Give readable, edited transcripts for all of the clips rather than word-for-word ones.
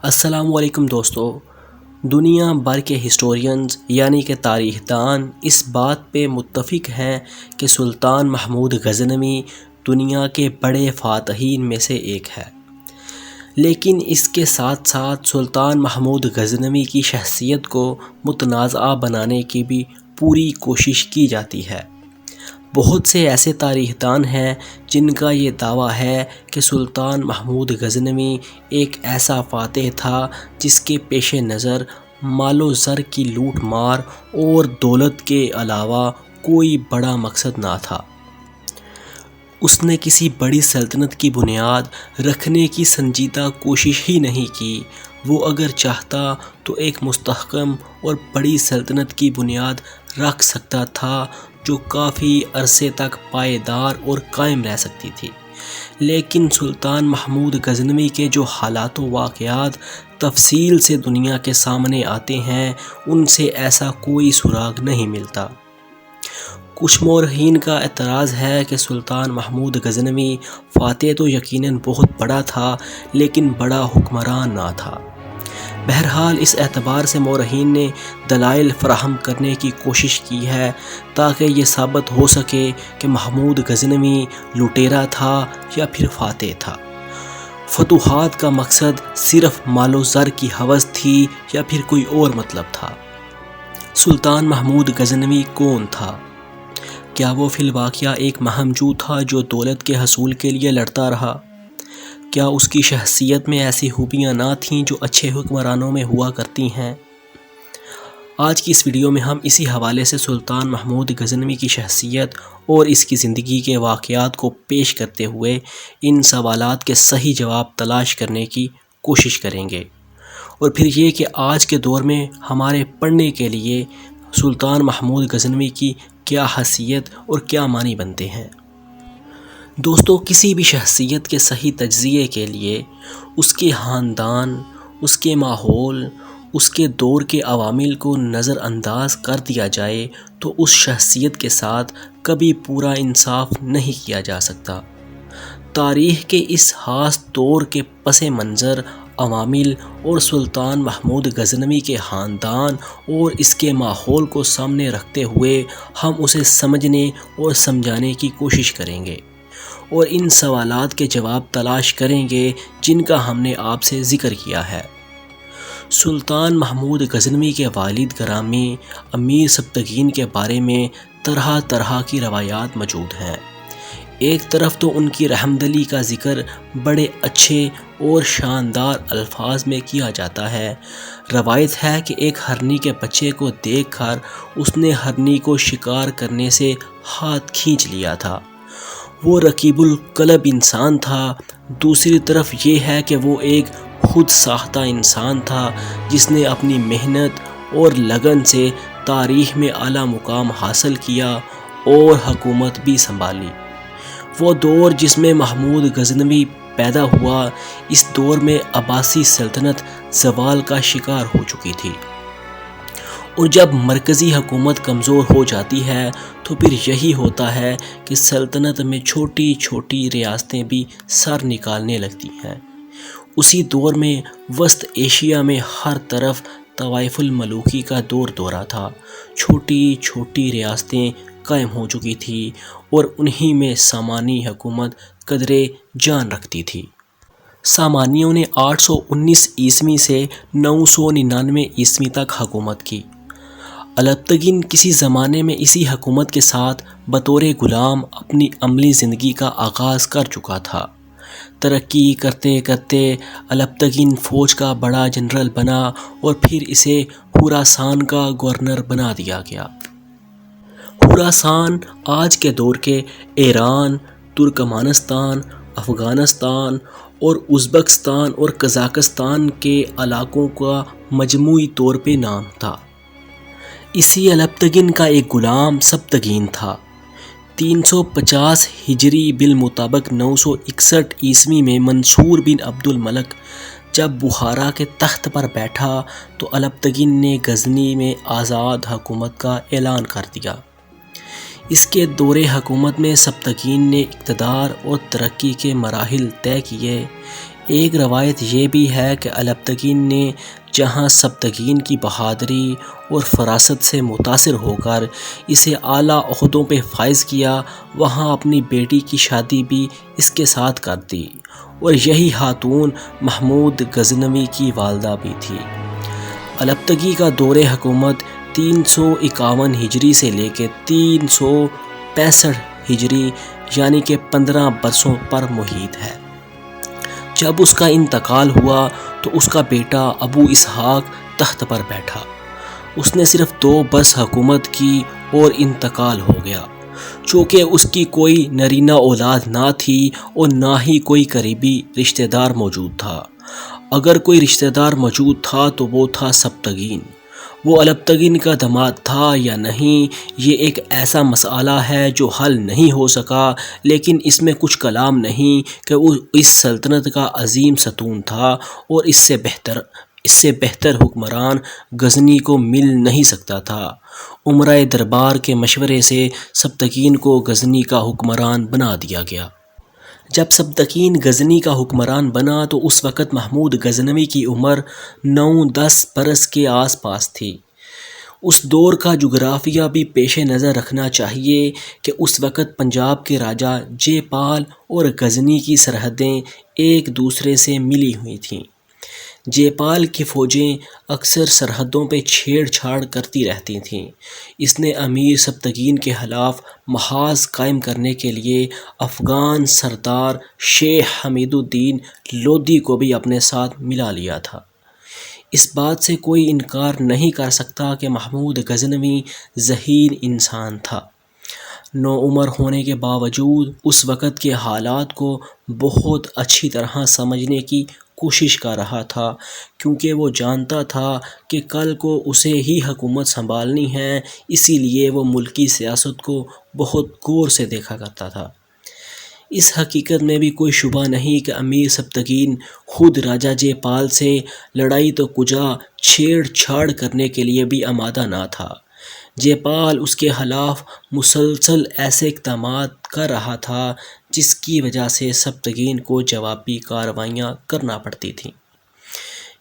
السلام علیکم دوستو، دنیا بھر کے ہسٹورینز یعنی کہ تاریخ دان اس بات پہ متفق ہیں کہ سلطان محمود غزنوی دنیا کے بڑے فاتحین میں سے ایک ہے۔ لیکن اس کے ساتھ ساتھ سلطان محمود غزنوی کی شخصیت کو متنازع بنانے کی بھی پوری کوشش کی جاتی ہے۔ بہت سے ایسے تاریخ دان ہیں جن کا یہ دعویٰ ہے کہ سلطان محمود غزنوی ایک ایسا فاتح تھا جس کے پیش نظر مال و زر کی لوٹ مار اور دولت کے علاوہ کوئی بڑا مقصد نہ تھا۔ اس نے کسی بڑی سلطنت کی بنیاد رکھنے کی سنجیدہ کوشش ہی نہیں کی۔ وہ اگر چاہتا تو ایک مستحکم اور بڑی سلطنت کی بنیاد رکھ سکتا تھا جو کافی عرصے تک پائیدار اور قائم رہ سکتی تھی، لیکن سلطان محمود غزنوی کے جو حالات و واقعات تفصیل سے دنیا کے سامنے آتے ہیں ان سے ایسا کوئی سراغ نہیں ملتا۔ کچھ مورخین کا اعتراض ہے کہ سلطان محمود غزنوی فاتح تو یقیناً بہت بڑا تھا لیکن بڑا حکمران نہ تھا۔ بہرحال اس اعتبار سے مورخین نے دلائل فراہم کرنے کی کوشش کی ہے تاکہ یہ ثابت ہو سکے کہ محمود غزنوی لٹیرا تھا یا پھر فاتح تھا۔ فتوحات کا مقصد صرف مال و زر کی ہوس تھی یا پھر کوئی اور مطلب تھا؟ سلطان محمود غزنوی کون تھا؟ کیا وہ فی الواقعہ ایک مہمجو تھا جو دولت کے حصول کے لیے لڑتا رہا؟ کیا اس کی شخصیت میں ایسی خوبیاں نہ تھیں جو اچھے حکمرانوں میں ہوا کرتی ہیں؟ آج کی اس ویڈیو میں ہم اسی حوالے سے سلطان محمود غزنوی کی شخصیت اور اس کی زندگی کے واقعات کو پیش کرتے ہوئے ان سوالات کے صحیح جواب تلاش کرنے کی کوشش کریں گے، اور پھر یہ کہ آج کے دور میں ہمارے پڑھنے کے لیے سلطان محمود غزنوی کی کیا حیثیت اور کیا معنی بنتے ہیں۔ دوستو، کسی بھی شخصیت کے صحیح تجزیے کے لیے اس کے خاندان، اس کے ماحول، اس کے دور کے عوامل کو نظر انداز کر دیا جائے تو اس شخصیت کے ساتھ کبھی پورا انصاف نہیں کیا جا سکتا۔ تاریخ کے اس خاص دور کے پس منظر، عوامل اور سلطان محمود غزنوی کے خاندان اور اس کے ماحول کو سامنے رکھتے ہوئے ہم اسے سمجھنے اور سمجھانے کی کوشش کریں گے اور ان سوالات کے جواب تلاش کریں گے جن کا ہم نے آپ سے ذکر کیا ہے۔ سلطان محمود غزنوی کے والد گرامی امیر سبکتگین کے بارے میں طرح طرح کی روایات موجود ہیں۔ ایک طرف تو ان کی رحمدلی کا ذکر بڑے اچھے اور شاندار الفاظ میں کیا جاتا ہے۔ روایت ہے کہ ایک ہرنی کے بچے کو دیکھ کر اس نے ہرنی کو شکار کرنے سے ہاتھ کھینچ لیا تھا۔ وہ رقیب القلب انسان تھا۔ دوسری طرف یہ ہے کہ وہ ایک خود ساختہ انسان تھا جس نے اپنی محنت اور لگن سے تاریخ میں اعلیٰ مقام حاصل کیا اور حکومت بھی سنبھالی۔ وہ دور جس میں محمود غزنوی پیدا ہوا، اس دور میں عباسی سلطنت زوال کا شکار ہو چکی تھی، اور جب مرکزی حکومت کمزور ہو جاتی ہے تو پھر یہی ہوتا ہے کہ سلطنت میں چھوٹی چھوٹی ریاستیں بھی سر نکالنے لگتی ہیں۔ اسی دور میں وسط ایشیا میں ہر طرف طوائف الملوکی کا دور دورہ تھا۔ چھوٹی چھوٹی ریاستیں قائم ہو چکی تھی اور انہی میں سامانی حکومت قدرے جان رکھتی تھی۔ سامانیوں نے 819 عیسوی سے 999 عیسوی تک حکومت کی۔ الپتگین کسی زمانے میں اسی حکومت کے ساتھ بطور غلام اپنی عملی زندگی کا آغاز کر چکا تھا۔ ترقی کرتے کرتے الپتگین فوج کا بڑا جنرل بنا اور پھر اسے خراسان کا گورنر بنا دیا گیا۔ خراسان آج کے دور کے ایران، ترکمانستان، افغانستان اور ازبکستان اور قزاقستان کے علاقوں کا مجموعی طور پہ نام تھا۔ اسی الپتگین کا ایک غلام سبکتگین تھا۔ 350 ہجری بالمطابق 961 عیسوی میں منصور بن عبد الملک جب بخارا کے تخت پر بیٹھا تو الپتگین نے غزنی میں آزاد حکومت کا اعلان کر دیا۔ اس کے دور حکومت میں سبکتگین نے اقتدار اور ترقی کے مراحل طے کیے۔ ایک روایت یہ بھی ہے کہ الپتکین نے جہاں سبتکین کی بہادری اور فراست سے متاثر ہو کر اسے اعلیٰ عہدوں پہ فائز کیا، وہاں اپنی بیٹی کی شادی بھی اس کے ساتھ کر دی، اور یہی خاتون محمود غزنوی کی والدہ بھی تھی۔ الپتکی کا دور حکومت 351 ہجری سے لے کے 365 ہجری یعنی کہ 15 برسوں پر محیط ہے۔ جب اس کا انتقال ہوا تو اس کا بیٹا ابو اسحاق تخت پر بیٹھا۔ اس نے صرف 2 برس حکومت کی اور انتقال ہو گیا، چونکہ اس کی کوئی نرینہ اولاد نہ تھی اور نہ ہی کوئی قریبی رشتہ دار موجود تھا۔ اگر کوئی رشتہ دار موجود تھا تو وہ تھا سبتکین۔ وہ الپتکین کا داماد تھا یا نہیں، یہ ایک ایسا مسئلہ ہے جو حل نہیں ہو سکا، لیکن اس میں کچھ کلام نہیں کہ وہ اس سلطنت کا عظیم ستون تھا اور اس سے بہتر حکمران غزنی کو مل نہیں سکتا تھا۔ امرائے دربار کے مشورے سے سبتکین کو غزنی کا حکمران بنا دیا گیا۔ جب سبتکین غزنی کا حکمران بنا تو اس وقت محمود غزنوی کی عمر 9-10 برس کے آس پاس تھی۔ اس دور کا جغرافیہ بھی پیش نظر رکھنا چاہیے کہ اس وقت پنجاب کے راجا جے پال اور غزنی کی سرحدیں ایک دوسرے سے ملی ہوئی تھیں۔ جے پال کی فوجیں اکثر سرحدوں پہ چھیڑ چھاڑ کرتی رہتی تھیں۔ اس نے امیر سبتکین کے خلاف محاذ قائم کرنے کے لیے افغان سردار شیخ حمید الدین لودھی کو بھی اپنے ساتھ ملا لیا تھا۔ اس بات سے کوئی انکار نہیں کر سکتا کہ محمود غزنوی ذہین انسان تھا۔ نوعمر ہونے کے باوجود اس وقت کے حالات کو بہت اچھی طرح سمجھنے کی کوشش کر رہا تھا، کیونکہ وہ جانتا تھا کہ کل کو اسے ہی حکومت سنبھالنی ہے، اسی لیے وہ ملکی سیاست کو بہت غور سے دیکھا کرتا تھا۔ اس حقیقت میں بھی کوئی شبہ نہیں کہ امیر سبتکین خود راجا جے پال سے لڑائی تو کجا چھیڑ چھاڑ کرنے کے لیے بھی آمادہ نہ تھا۔ جے پال اس کے خلاف مسلسل ایسے اقدامات کر رہا تھا جس کی وجہ سے سبتکین کو جوابی کارروائیاں کرنا پڑتی تھیں۔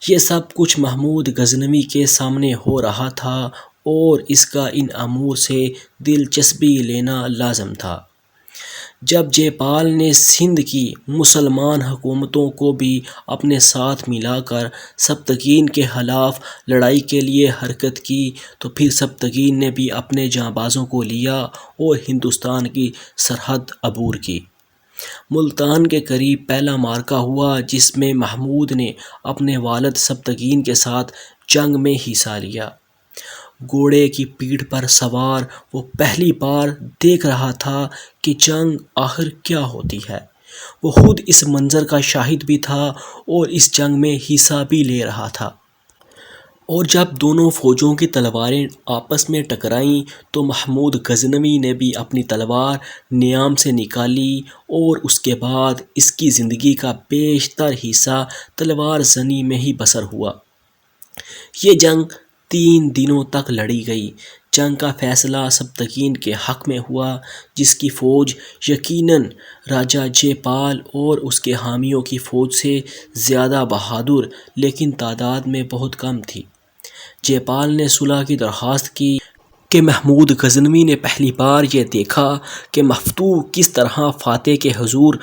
یہ سب کچھ محمود غزنوی کے سامنے ہو رہا تھا اور اس کا ان امور سے دلچسپی لینا لازم تھا۔ جب جے پال نے سندھ کی مسلمان حکومتوں کو بھی اپنے ساتھ ملا کر سبتکین کے خلاف لڑائی کے لیے حرکت کی تو پھر سبتکین نے بھی اپنے جانبازوں کو لیا اور ہندوستان کی سرحد عبور کی۔ ملتان کے قریب پہلا معرکہ ہوا جس میں محمود نے اپنے والد سبتکین کے ساتھ جنگ میں حصہ لیا۔ گھوڑے کی پیٹھ پر سوار وہ پہلی بار دیکھ رہا تھا کہ جنگ آخر کیا ہوتی ہے۔ وہ خود اس منظر کا شاہد بھی تھا اور اس جنگ میں حصہ بھی لے رہا تھا۔ اور جب دونوں فوجوں کی تلواریں آپس میں ٹکرائیں تو محمود غزنوی نے بھی اپنی تلوار نیام سے نکالی اور اس کے بعد اس کی زندگی کا بیشتر حصہ تلوار زنی میں ہی بسر ہوا۔ یہ جنگ 3 دنوں تک لڑی گئی۔ جنگ کا فیصلہ سبتکین کے حق میں ہوا، جس کی فوج یقیناً راجا جے پال اور اس کے حامیوں کی فوج سے زیادہ بہادر لیکن تعداد میں بہت کم تھی۔ جے پال نے صلح کی درخواست کی کہ محمود غزنوی نے پہلی بار یہ دیکھا کہ مفتوح کس طرح فاتح کے حضور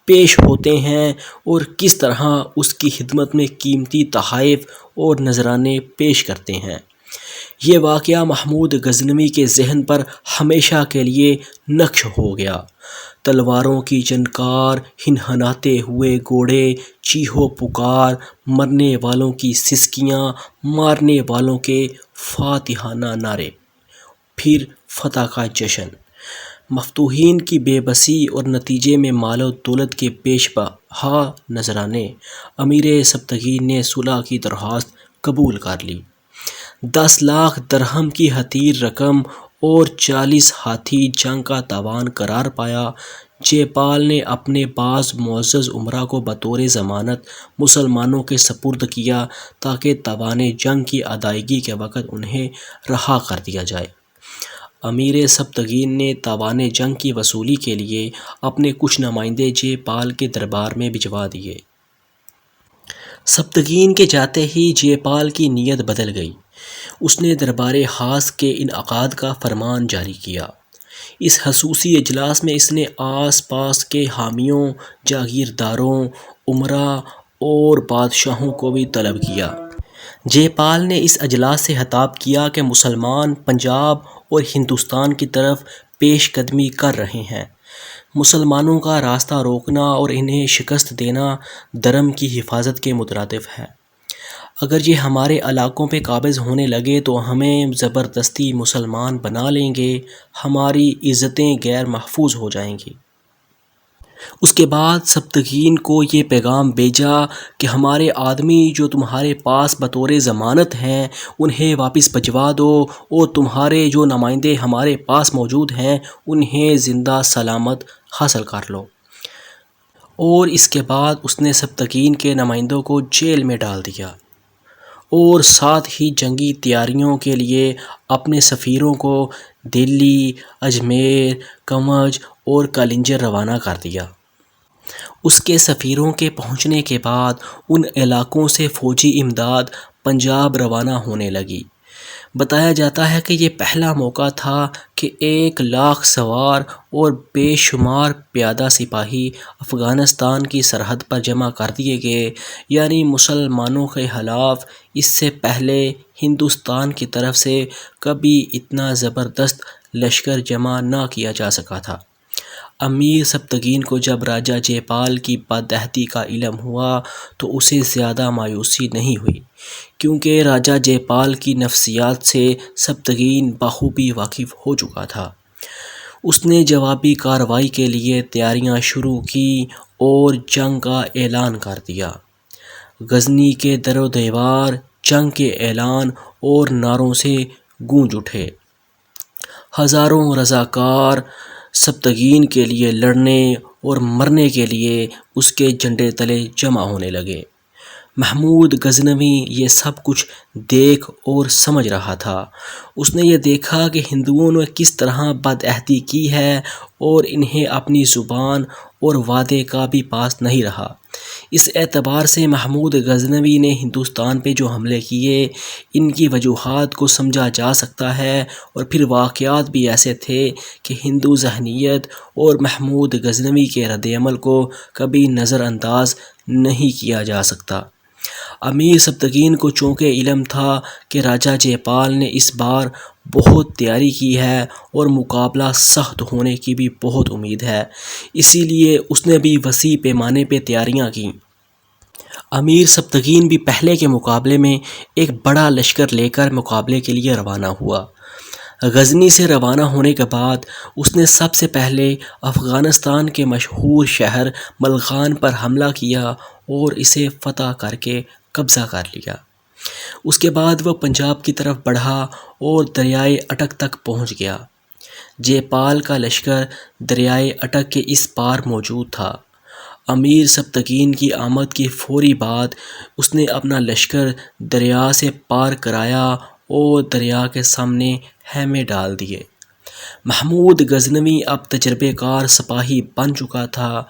پیش ہوتے ہیں اور کس طرح اس کی خدمت میں قیمتی تحائف اور نذرانے پیش کرتے ہیں۔ یہ واقعہ محمود غزنوی کے ذہن پر ہمیشہ کے لیے نقش ہو گیا۔ تلواروں کی جھنکار، ہنہناتے ہوئے گھوڑے، چیخو پکار، مرنے والوں کی سسکیاں، مارنے والوں کے فاتحانہ نعرے، پھر فتح کا جشن، مفتوحین کی بے بسی اور نتیجے میں مال و دولت کے بیش بہا نذرانے۔ امیر سبتکین نے صلح کی درخواست قبول کر لی۔ 10 لاکھ درہم کی حقیر رقم اور 40 ہاتھی جنگ کا تاوان قرار پایا۔ جے پال نے اپنے بعض معزز امراء کو بطور ضمانت مسلمانوں کے سپرد کیا تاکہ تاوان جنگ کی ادائیگی کے وقت انہیں رہا کر دیا جائے۔ امیر سبتکین نے تاوان جنگ کی وصولی کے لیے اپنے کچھ نمائندے جے پال کے دربار میں بھجوا دیے۔ سبتگین کے جاتے ہی جے پال کی نیت بدل گئی۔ اس نے دربار خاص کے انعقاد کا فرمان جاری کیا۔ اس خصوصی اجلاس میں اس نے آس پاس کے حامیوں، جاگیرداروں، امراء اور بادشاہوں کو بھی طلب کیا۔ جے پال نے اس اجلاس سے خطاب کیا کہ مسلمان پنجاب اور ہندوستان کی طرف پیش قدمی کر رہے ہیں۔ مسلمانوں کا راستہ روکنا اور انہیں شکست دینا دھرم کی حفاظت کے مترادف ہے۔ اگر یہ ہمارے علاقوں پہ قابض ہونے لگے تو ہمیں زبردستی مسلمان بنا لیں گے، ہماری عزتیں غیر محفوظ ہو جائیں گی۔ اس کے بعد سبتگین کو یہ پیغام بھیجا کہ ہمارے آدمی جو تمہارے پاس بطور ضمانت ہیں انہیں واپس بھجوا دو، اور تمہارے جو نمائندے ہمارے پاس موجود ہیں انہیں زندہ سلامت حاصل کر لو۔ اور اس کے بعد اس نے سبتگین کے نمائندوں کو جیل میں ڈال دیا، اور ساتھ ہی جنگی تیاریوں کے لیے اپنے سفیروں کو دلی، اجمیر، کنوج اور کالنجر روانہ کر دیا۔ اس کے سفیروں کے پہنچنے کے بعد ان علاقوں سے فوجی امداد پنجاب روانہ ہونے لگی۔ بتایا جاتا ہے کہ یہ پہلا موقع تھا کہ 1,00,000 سوار اور بے شمار پیادہ سپاہی افغانستان کی سرحد پر جمع کر دیے گئے، یعنی مسلمانوں کے خلاف اس سے پہلے ہندوستان کی طرف سے کبھی اتنا زبردست لشکر جمع نہ کیا جا سکا تھا۔ امیر سبتگین کو جب راجہ جے پال کی بدعہدی کا علم ہوا تو اسے زیادہ مایوسی نہیں ہوئی، کیونکہ راجہ جے پال کی نفسیات سے سبتگین بخوبی واقف ہو چکا تھا۔ اس نے جوابی کارروائی کے لیے تیاریاں شروع کی اور جنگ کا اعلان کر دیا۔ غزنی کے در و دیوار جنگ کے اعلان اور نعروں سے گونج اٹھے۔ ہزاروں رضاکار سبتگین کے لیے لڑنے اور مرنے کے لیے اس کے جھنڈے تلے جمع ہونے لگے۔ محمود غزنوی یہ سب کچھ دیکھ اور سمجھ رہا تھا۔ اس نے یہ دیکھا کہ ہندوؤں نے کس طرح بدعہدی کی ہے اور انہیں اپنی زبان اور وعدے کا بھی پاس نہیں رہا۔ اس اعتبار سے محمود غزنوی نے ہندوستان پہ جو حملے کیے ان کی وجوہات کو سمجھا جا سکتا ہے، اور پھر واقعات بھی ایسے تھے کہ ہندو ذہنیت اور محمود غزنوی کے رد عمل کو کبھی نظر انداز نہیں کیا جا سکتا۔ امیر سبتگین کو چونکہ علم تھا کہ راجہ جے پال نے اس بار بہت تیاری کی ہے اور مقابلہ سخت ہونے کی بھی بہت امید ہے، اسی لیے اس نے بھی وسیع پیمانے پہ تیاریاں کیں۔ امیر سبتگین بھی پہلے کے مقابلے میں ایک بڑا لشکر لے کر مقابلے کے لیے روانہ ہوا۔ غزنی سے روانہ ہونے کے بعد اس نے سب سے پہلے افغانستان کے مشہور شہر ملخان پر حملہ کیا اور اسے فتح کر کے قبضہ کر لیا۔ اس کے بعد وہ پنجاب کی طرف بڑھا اور دریائے اٹک تک پہنچ گیا۔ جے پال کا لشکر دریائے اٹک کے اس پار موجود تھا۔ امیر سبتگین کی آمد کی فوری بعد اس نے اپنا لشکر دریا سے پار کرایا اور دریا کے سامنے خیمے ڈال دیے۔ محمود غزنوی اب تجربے کار سپاہی بن چکا تھا،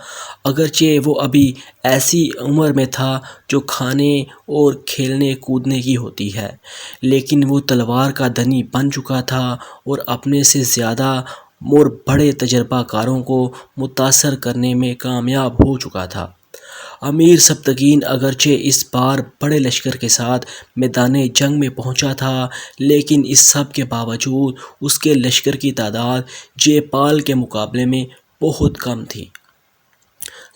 اگرچہ وہ ابھی ایسی عمر میں تھا جو کھانے اور کھیلنے کودنے کی ہوتی ہے، لیکن وہ تلوار کا دھنی بن چکا تھا اور اپنے سے زیادہ اور بڑے تجربہ کاروں کو متاثر کرنے میں کامیاب ہو چکا تھا۔ امیر سبتگین اگرچہ اس بار بڑے لشکر کے ساتھ میدان جنگ میں پہنچا تھا، لیکن اس سب کے باوجود اس کے لشکر کی تعداد جے پال کے مقابلے میں بہت کم تھی۔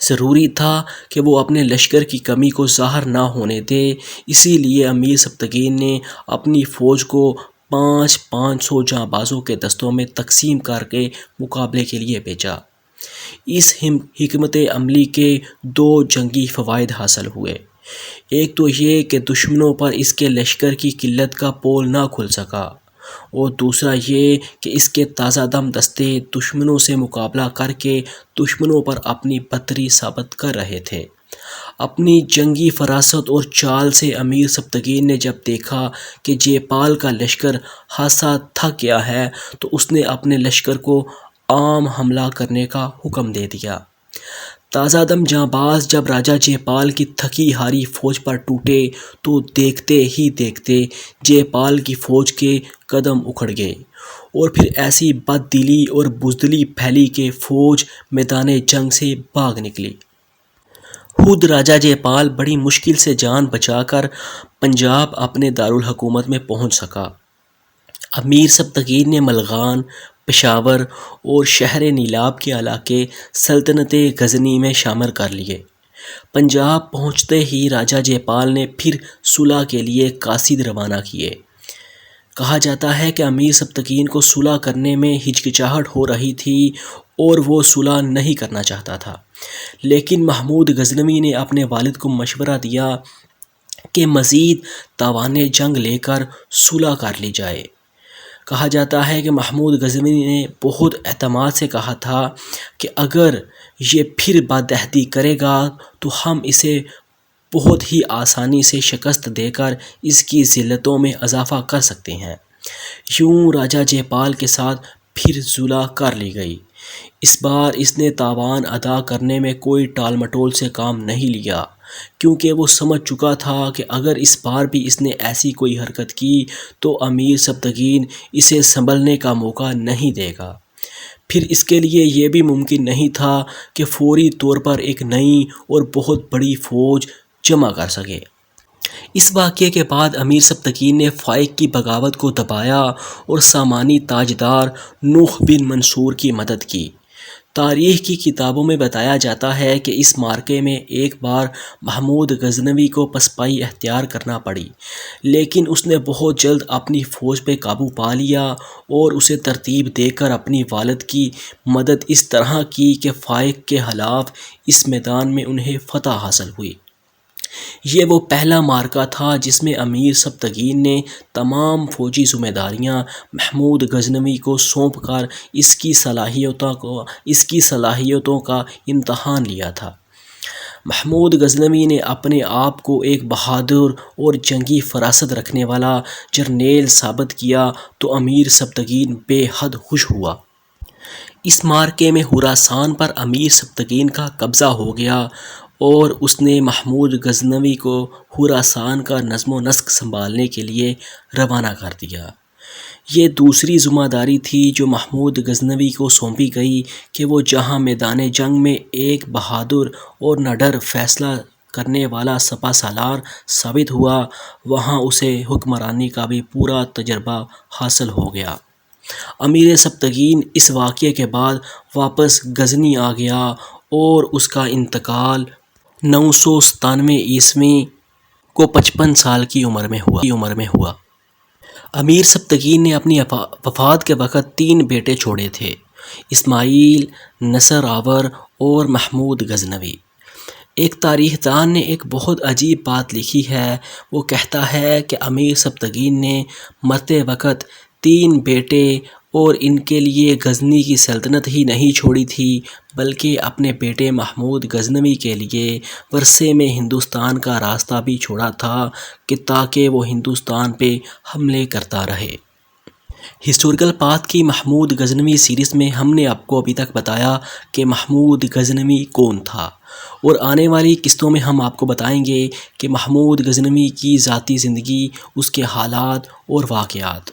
ضروری تھا کہ وہ اپنے لشکر کی کمی کو ظاہر نہ ہونے دے، اسی لیے امیر سبتگین نے اپنی فوج کو 500 جانبازوں کے دستوں میں تقسیم کر کے مقابلے کے لیے بھیجا۔ اس حکمت عملی کے 2 جنگی فوائد حاصل ہوئے۔ ایک تو یہ کہ دشمنوں پر اس کے لشکر کی قلت کا پول نہ کھل سکا، اور دوسرا یہ کہ اس کے تازہ دم دستے دشمنوں سے مقابلہ کر کے دشمنوں پر اپنی برتری ثابت کر رہے تھے۔ اپنی جنگی فراست اور چال سے امیر سبتگین نے جب دیکھا کہ جے پال کا لشکر خاصا تھک گیا ہے تو اس نے اپنے لشکر کو عام حملہ کرنے کا حکم دے دیا۔ تازہ دم جانباز جب راجہ جے پال کی تھکی ہاری فوج پر ٹوٹے تو دیکھتے ہی دیکھتے جے پال کی فوج کے قدم اکھڑ گئے اور پھر ایسی بد دلی اور بزدلی پھیلی کہ فوج میدان جنگ سے بھاگ نکلی۔ خود راجہ جے پال بڑی مشکل سے جان بچا کر پنجاب اپنے دارالحکومت میں پہنچ سکا۔ امیر سبکتگین نے ملغان، پشاور اور شہر نیلاب کے علاقے سلطنت غزنی میں شامل کر لیے۔ پنجاب پہنچتے ہی راجہ جے پال نے پھر صلح کے لیے قاصد روانہ کیے۔ کہا جاتا ہے کہ امیر سبکتگین کو صلح کرنے میں ہچکچاہٹ ہو رہی تھی اور وہ صلح نہیں کرنا چاہتا تھا، لیکن محمود غزنوی نے اپنے والد کو مشورہ دیا کہ مزید تاوان جنگ لے کر صلح کر لی جائے۔ کہا جاتا ہے کہ محمود غزنوی نے بہت اعتماد سے کہا تھا کہ اگر یہ پھر بد عہدی کرے گا تو ہم اسے بہت ہی آسانی سے شکست دے کر اس کی ذلتوں میں اضافہ کر سکتے ہیں۔ یوں راجہ جے پال کے ساتھ پھر صلح کر لی گئی۔ اس بار اس نے تاوان ادا کرنے میں کوئی ٹال مٹول سے کام نہیں لیا، کیونکہ وہ سمجھ چکا تھا کہ اگر اس بار بھی اس نے ایسی کوئی حرکت کی تو امیر سبکتگین اسے سنبھلنے کا موقع نہیں دے گا۔ پھر اس کے لیے یہ بھی ممکن نہیں تھا کہ فوری طور پر ایک نئی اور بہت بڑی فوج جمع کر سکے۔ اس واقعے کے بعد امیر سبکتگین نے فائق کی بغاوت کو دبایا اور سامانی تاجدار نوح بن منصور کی مدد کی۔ تاریخ کی کتابوں میں بتایا جاتا ہے کہ اس معرکے میں ایک بار محمود غزنوی کو پسپائی اختیار کرنا پڑی، لیکن اس نے بہت جلد اپنی فوج پہ قابو پا لیا اور اسے ترتیب دے کر اپنی والد کی مدد اس طرح کی کہ فائق کے خلاف اس میدان میں انہیں فتح حاصل ہوئی۔ یہ وہ پہلا معرکہ تھا جس میں امیر سبکتگین نے تمام فوجی ذمہ داریاں محمود غزنوی کو سونپ کر اس کی صلاحیتوں کا امتحان لیا تھا۔ محمود غزنوی نے اپنے آپ کو ایک بہادر اور جنگی فراست رکھنے والا جرنیل ثابت کیا تو امیر سبکتگین بے حد خوش ہوا۔ اس معرکے میں خراسان پر امیر سبکتگین کا قبضہ ہو گیا اور اس نے محمود غزنوی کو خراسان کا نظم و نسق سنبھالنے کے لیے روانہ کر دیا۔ یہ دوسری ذمہ داری تھی جو محمود غزنوی کو سونپی گئی کہ وہ جہاں میدان جنگ میں ایک بہادر اور نڈر فیصلہ کرنے والا سپہ سالار ثابت ہوا، وہاں اسے حکمرانی کا بھی پورا تجربہ حاصل ہو گیا۔ امیر سبکتگین اس واقعے کے بعد واپس غزنی آ گیا اور اس کا انتقال 997 کو 55 سال کی عمر میں ہوا۔ امیر سبکتگین نے اپنی وفات کے وقت 3 بیٹے چھوڑے تھے: اسماعیل، نصر آور اور محمود غزنوی۔ ایک تاریخ دان نے ایک بہت عجیب بات لکھی ہے۔ وہ کہتا ہے کہ امیر سبکتگین نے مرتے وقت 3 بیٹے اور ان کے لیے غزنی کی سلطنت ہی نہیں چھوڑی تھی، بلکہ اپنے بیٹے محمود غزنوی کے لیے ورثے میں ہندوستان کا راستہ بھی چھوڑا تھا کہ تاکہ وہ ہندوستان پہ حملے کرتا رہے۔ ہسٹوریکل پاتھ کی محمود غزنوی سیریز میں ہم نے آپ کو ابھی تک بتایا کہ محمود غزنوی کون تھا، اور آنے والی قسطوں میں ہم آپ کو بتائیں گے کہ محمود غزنوی کی ذاتی زندگی، اس کے حالات اور واقعات۔